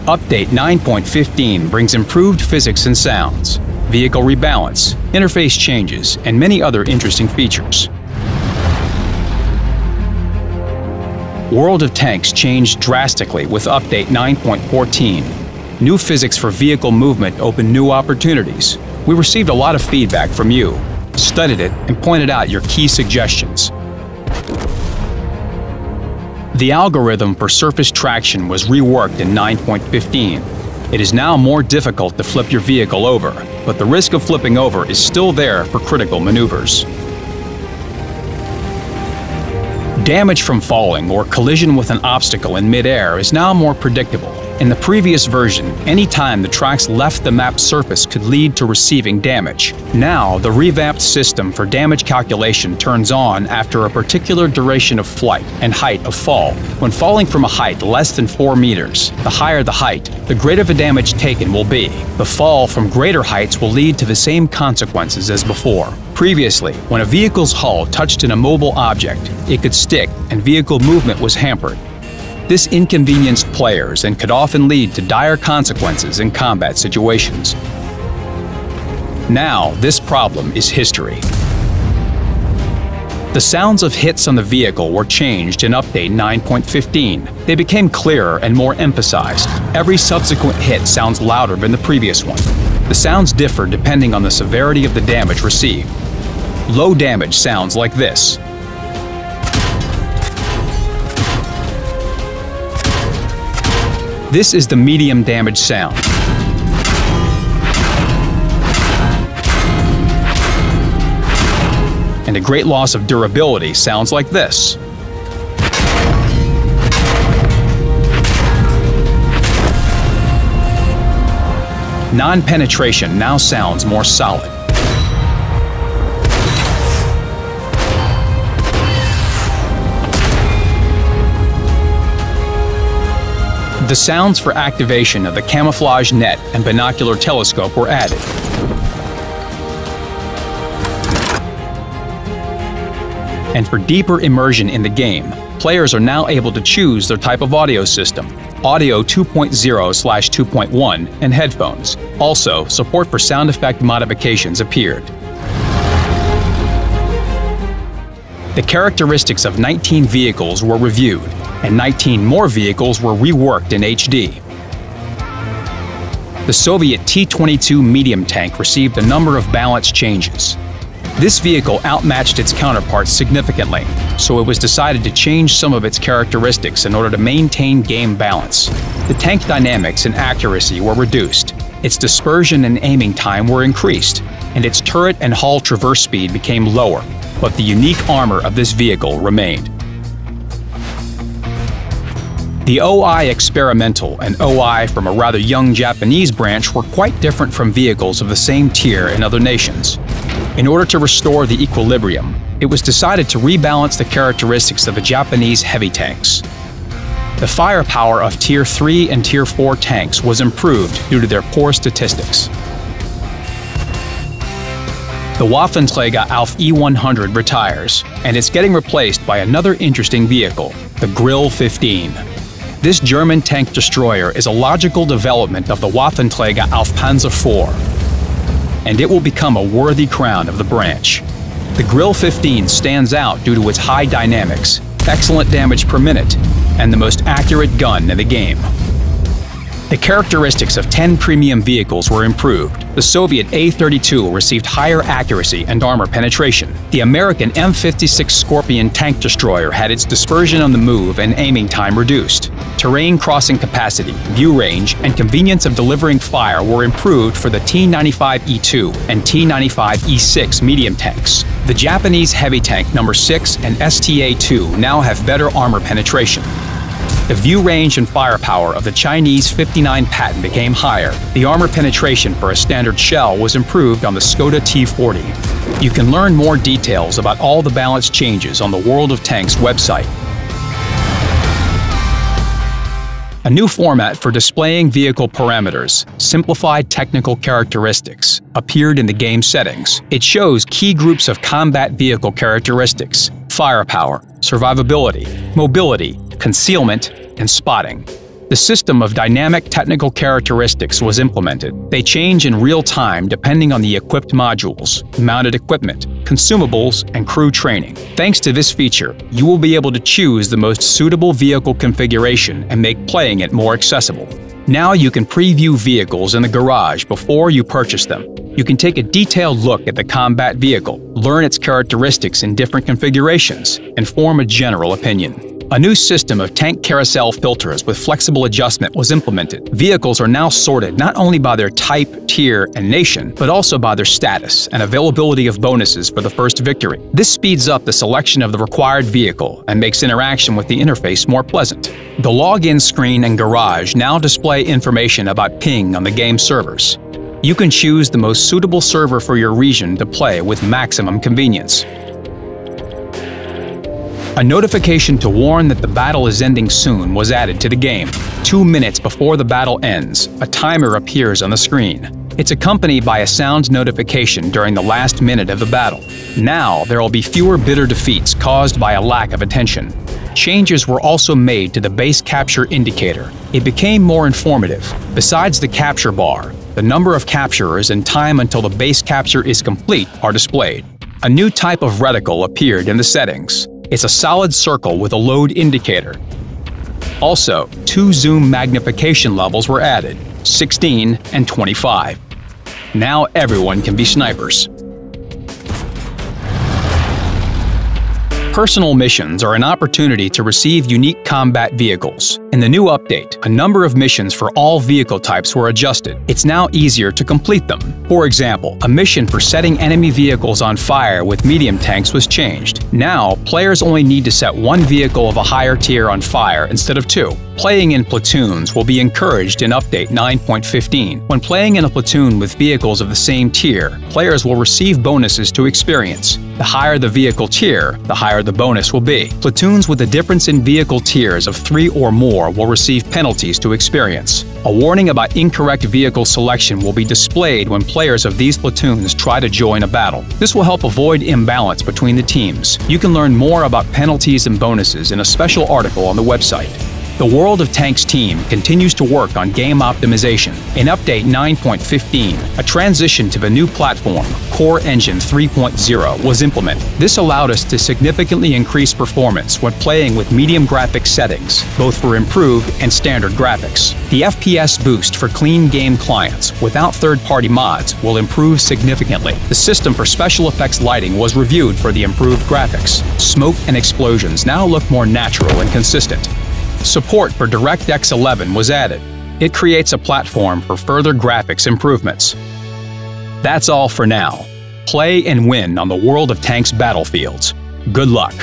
Update 9.15 brings improved physics and sounds, vehicle rebalance, interface changes, and many other interesting features. World of Tanks changed drastically with Update 9.14. New physics for vehicle movement opened new opportunities. We received a lot of feedback from you, studied it, and pointed out your key suggestions. The algorithm for surface traction was reworked in 9.15. It is now more difficult to flip your vehicle over, but the risk of flipping over is still there for critical maneuvers. Damage from falling or collision with an obstacle in mid-air is now more predictable. In the previous version, any time the tracks left the map surface could lead to receiving damage. Now, the revamped system for damage calculation turns on after a particular duration of flight and height of fall. When falling from a height less than 4 meters, the higher the height, the greater the damage taken will be. The fall from greater heights will lead to the same consequences as before. Previously, when a vehicle's hull touched an immobile object, it could stick and vehicle movement was hampered. This inconvenienced players and could often lead to dire consequences in combat situations. Now, this problem is history. The sounds of hits on the vehicle were changed in Update 9.15. They became clearer and more emphasized. Every subsequent hit sounds louder than the previous one. The sounds differ depending on the severity of the damage received. Low damage sounds like this. This is the medium damage sound. And a great loss of durability sounds like this. Non-penetration now sounds more solid. The sounds for activation of the camouflage net and binocular telescope were added. And for deeper immersion in the game, players are now able to choose their type of audio system, Audio 2.0/2.1, and headphones. Also, support for sound effect modifications appeared. The characteristics of 19 vehicles were reviewed, and 19 more vehicles were reworked in HD. The Soviet T-22 medium tank received a number of balance changes. This vehicle outmatched its counterparts significantly, so it was decided to change some of its characteristics in order to maintain game balance. The tank dynamics and accuracy were reduced, its dispersion and aiming time were increased, and its turret and hull traverse speed became lower, but the unique armor of this vehicle remained. The OI Experimental and OI from a rather young Japanese branch were quite different from vehicles of the same tier in other nations. In order to restore the equilibrium, it was decided to rebalance the characteristics of the Japanese heavy tanks. The firepower of Tier 3 and Tier 4 tanks was improved due to their poor statistics. The Waffenträger Auf E100 retires, and it's getting replaced by another interesting vehicle, the Grill 15. This German tank destroyer is a logical development of the Waffenträger auf Panzer IV, and it will become a worthy crown of the branch. The Grill 15 stands out due to its high dynamics, excellent damage per minute, and the most accurate gun in the game. The characteristics of 10 premium vehicles were improved. The Soviet A-32 received higher accuracy and armor penetration. The American M56 Scorpion tank destroyer had its dispersion on the move and aiming time reduced. Terrain crossing capacity, view range, and convenience of delivering fire were improved for the T-95E2 and T-95E6 medium tanks. The Japanese heavy tank No. 6 and STA-2 now have better armor penetration. The view range and firepower of the Chinese 59 Patton became higher. The armor penetration for a standard shell was improved on the Skoda T40. You can learn more details about all the balance changes on the World of Tanks website. A new format for displaying vehicle parameters, simplified technical characteristics, appeared in the game settings. It shows key groups of combat vehicle characteristics: firepower, survivability, mobility, concealment, and spotting. The system of dynamic technical characteristics was implemented. They change in real time depending on the equipped modules, mounted equipment, consumables, and crew training. Thanks to this feature, you will be able to choose the most suitable vehicle configuration and make playing it more accessible. Now you can preview vehicles in the garage before you purchase them. You can take a detailed look at the combat vehicle, learn its characteristics in different configurations, and form a general opinion. A new system of tank carousel filters with flexible adjustment was implemented. Vehicles are now sorted not only by their type, tier, and nation, but also by their status and availability of bonuses for the first victory. This speeds up the selection of the required vehicle and makes interaction with the interface more pleasant. The login screen and garage now display information about ping on the game servers. You can choose the most suitable server for your region to play with maximum convenience. A notification to warn that the battle is ending soon was added to the game. 2 minutes before the battle ends, a timer appears on the screen. It's accompanied by a sound notification during the last minute of the battle. Now, there will be fewer bitter defeats caused by a lack of attention. Changes were also made to the base capture indicator. It became more informative. Besides the capture bar, the number of capturers and time until the base capture is complete are displayed. A new type of reticle appeared in the settings. It's a solid circle with a load indicator. Also, 2 zoom magnification levels were added, 16 and 25. Now everyone can be snipers. Personal missions are an opportunity to receive unique combat vehicles. In the new update, a number of missions for all vehicle types were adjusted. It's now easier to complete them. For example, a mission for setting enemy vehicles on fire with medium tanks was changed. Now, players only need to set 1 vehicle of a higher tier on fire instead of 2. Playing in platoons will be encouraged in Update 9.15. When playing in a platoon with vehicles of the same tier, players will receive bonuses to experience. The higher the vehicle tier, the higher the bonus will be. Platoons with a difference in vehicle tiers of 3 or more will receive penalties to experience. A warning about incorrect vehicle selection will be displayed when players of these platoons try to join a battle. This will help avoid imbalance between the teams. You can learn more about penalties and bonuses in a special article on the website. The World of Tanks team continues to work on game optimization. In Update 9.15, a transition to the new platform, Core Engine 3.0, was implemented. This allowed us to significantly increase performance when playing with medium graphics settings, both for improved and standard graphics. The FPS boost for clean game clients without third-party mods will improve significantly. The system for special effects lighting was reviewed for the improved graphics. Smoke and explosions now look more natural and consistent. Support for DirectX 11 was added. It creates a platform for further graphics improvements. That's all for now. Play and win on the World of Tanks battlefields. Good luck!